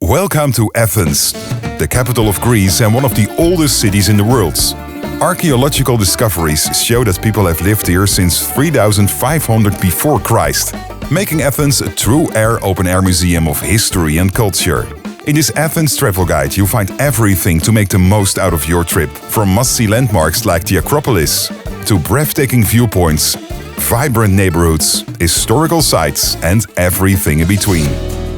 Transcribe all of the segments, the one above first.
Welcome to Athens, the capital of Greece and one of the oldest cities in the world. Archaeological discoveries show that people have lived here since 3500 before Christ, making Athens a true open-air museum of history and culture. In this Athens Travel Guide, you'll find everything to make the most out of your trip, from must-see landmarks like the Acropolis, to breathtaking viewpoints, vibrant neighborhoods, historical sites, and everything in between.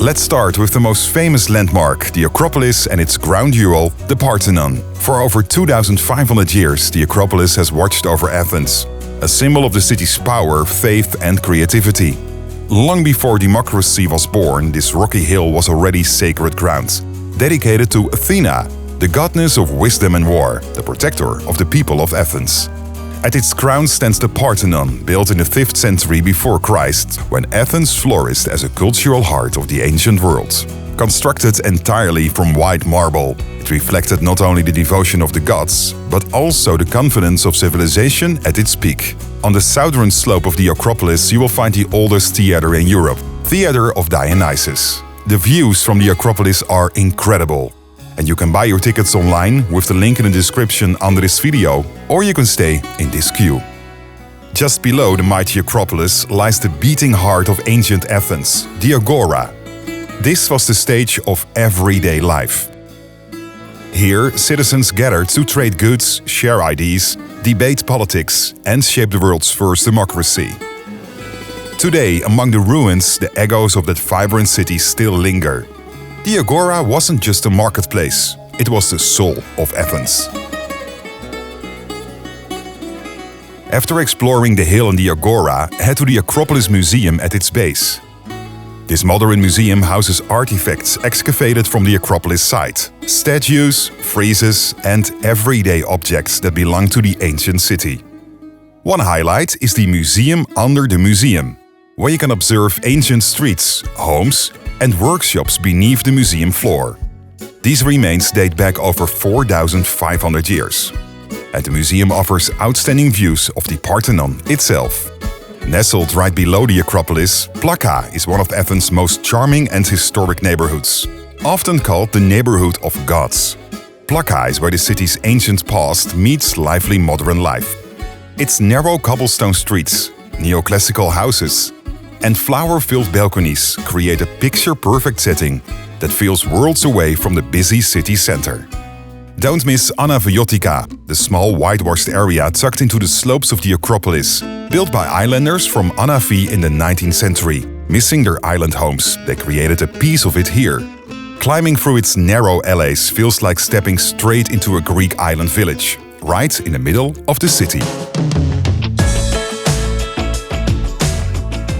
Let's start with the most famous landmark, the Acropolis and its ground jewel, the Parthenon. For over 2,500 years, the Acropolis has watched over Athens, a symbol of the city's power, faith, and creativity. Long before democracy was born, this rocky hill was already sacred ground, dedicated to Athena, the goddess of wisdom and war, the protector of the people of Athens. At its crown stands the Parthenon, built in the 5th century before Christ, when Athens flourished as a cultural heart of the ancient world. Constructed entirely from white marble, it reflected not only the devotion of the gods, but also the confidence of civilization at its peak. On the southern slope of the Acropolis, you will find the oldest theater in Europe, Theater of Dionysus. The views from the Acropolis are incredible. And you can buy your tickets online with the link in the description under this video, or you can stay in this queue. Just below the mighty Acropolis lies the beating heart of ancient Athens, the Agora. This was the stage of everyday life. Here, citizens gathered to trade goods, share ideas, debate politics, and shape the world's first democracy. Today, among the ruins, the echoes of that vibrant city still linger. The Agora wasn't just a marketplace, it was the soul of Athens. After exploring the hill and the Agora, head to the Acropolis Museum at its base. This modern museum houses artifacts excavated from the Acropolis site, statues, friezes, and everyday objects that belong to the ancient city. One highlight is the Museum Under the Museum, where you can observe ancient streets, homes, and workshops beneath the museum floor. These remains date back over 4,500 years. And the museum offers outstanding views of the Parthenon itself. Nestled right below the Acropolis, Plaka is one of Athens' most charming and historic neighborhoods, often called the neighborhood of gods. Plaka is where the city's ancient past meets lively modern life. Its narrow cobblestone streets, neoclassical houses, and flower-filled balconies create a picture-perfect setting that feels worlds away from the busy city center. Don't miss Anafiotika, the small whitewashed area tucked into the slopes of the Acropolis, built by islanders from Anafi in the 19th century. Missing their island homes, they created a piece of it here. Climbing through its narrow alleys feels like stepping straight into a Greek island village, right in the middle of the city.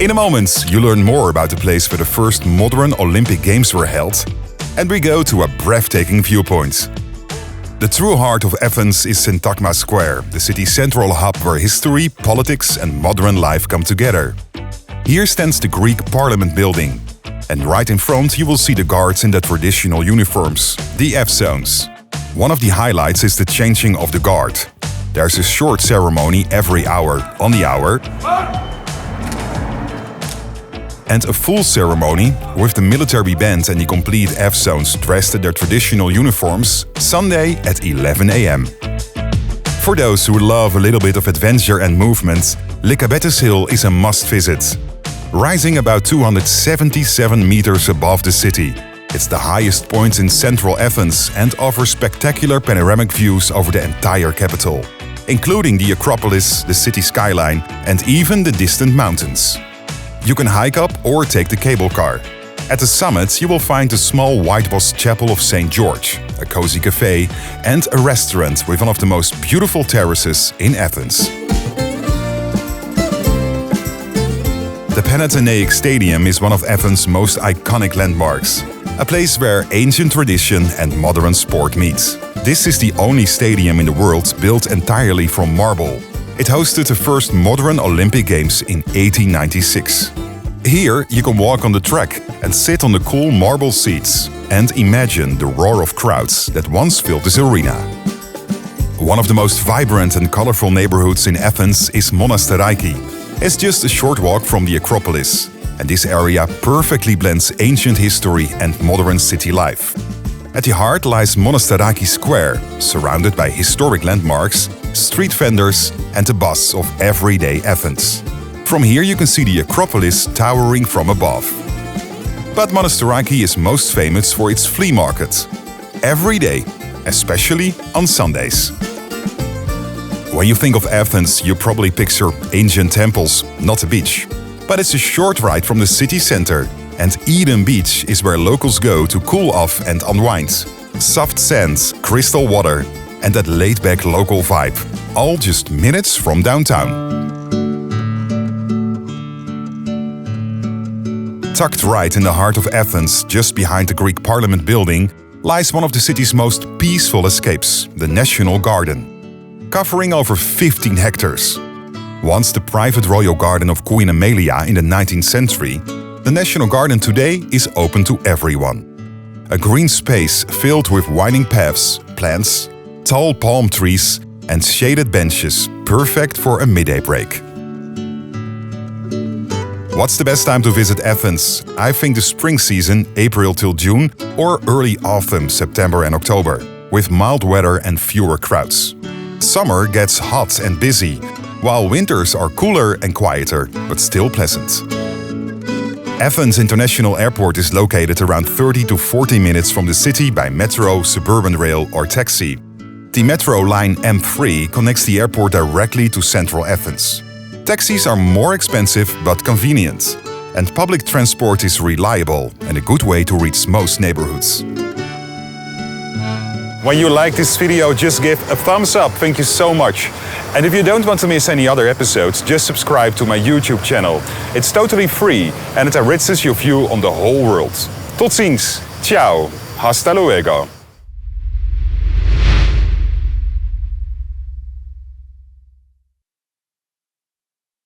In a moment, you learn more about the place where the first modern Olympic Games were held, and we go to a breathtaking viewpoint. The true heart of Athens is Syntagma Square, the city's central hub where history, politics, and modern life come together. Here stands the Greek Parliament building, and right in front you will see the guards in their traditional uniforms, the Evzones. One of the highlights is the changing of the guard. There's a short ceremony every hour, on the hour, and a full ceremony with the military band and the complete Evzones dressed in their traditional uniforms, Sunday at 11 a.m. For those who love a little bit of adventure and movement, Lycabettus Hill is a must-visit. Rising about 277 meters above the city, it's the highest point in central Athens and offers spectacular panoramic views over the entire capital, including the Acropolis, the city skyline, and even the distant mountains. You can hike up or take the cable car. At the summit, you will find the small whitewashed chapel of St. George, a cozy cafe, and a restaurant with one of the most beautiful terraces in Athens. The Panathenaic Stadium is one of Athens' most iconic landmarks, a place where ancient tradition and modern sport meet. This is the only stadium in the world built entirely from marble. It hosted the first modern Olympic Games in 1896. Here, you can walk on the track and sit on the cool marble seats and imagine the roar of crowds that once filled this arena. One of the most vibrant and colorful neighborhoods in Athens is Monastiraki. It's just a short walk from the Acropolis. and this area perfectly blends ancient history and modern city life. At the heart lies Monastiraki Square, surrounded by historic landmarks, street vendors and the buzz of everyday Athens. From here you can see the Acropolis towering from above. But Monastiraki is most famous for its flea market. Every day, especially on Sundays. When you think of Athens, you probably picture ancient temples, not a beach. But it's a short ride from the city center, and Edem Beach is where locals go to cool off and unwind. Soft sands, crystal water, and that laid-back local vibe, all just minutes from downtown. Tucked right in the heart of Athens, just behind the Greek Parliament building, lies one of the city's most peaceful escapes, the National Garden. Covering over 15 hectares. Once the private royal garden of Queen Amelia in the 19th century, the National Garden today is open to everyone. A green space filled with winding paths, plants, tall palm trees and shaded benches, perfect for a midday break. What's the best time to visit Athens? I think the spring season, April till June, or early autumn, September and October, with mild weather and fewer crowds. Summer gets hot and busy, while winters are cooler and quieter, but still pleasant. Athens International Airport is located around 30 to 40 minutes from the city by metro, suburban rail or taxi. The metro line M3 connects the airport directly to central Athens. Taxis are more expensive but convenient, and public transport is reliable and a good way to reach most neighborhoods. When you like this video, just give a thumbs up, thank you so much. And if you don't want to miss any other episodes, just subscribe to my YouTube channel. It's totally free and it enriches your view on the whole world. Tot ziens, ciao, hasta luego.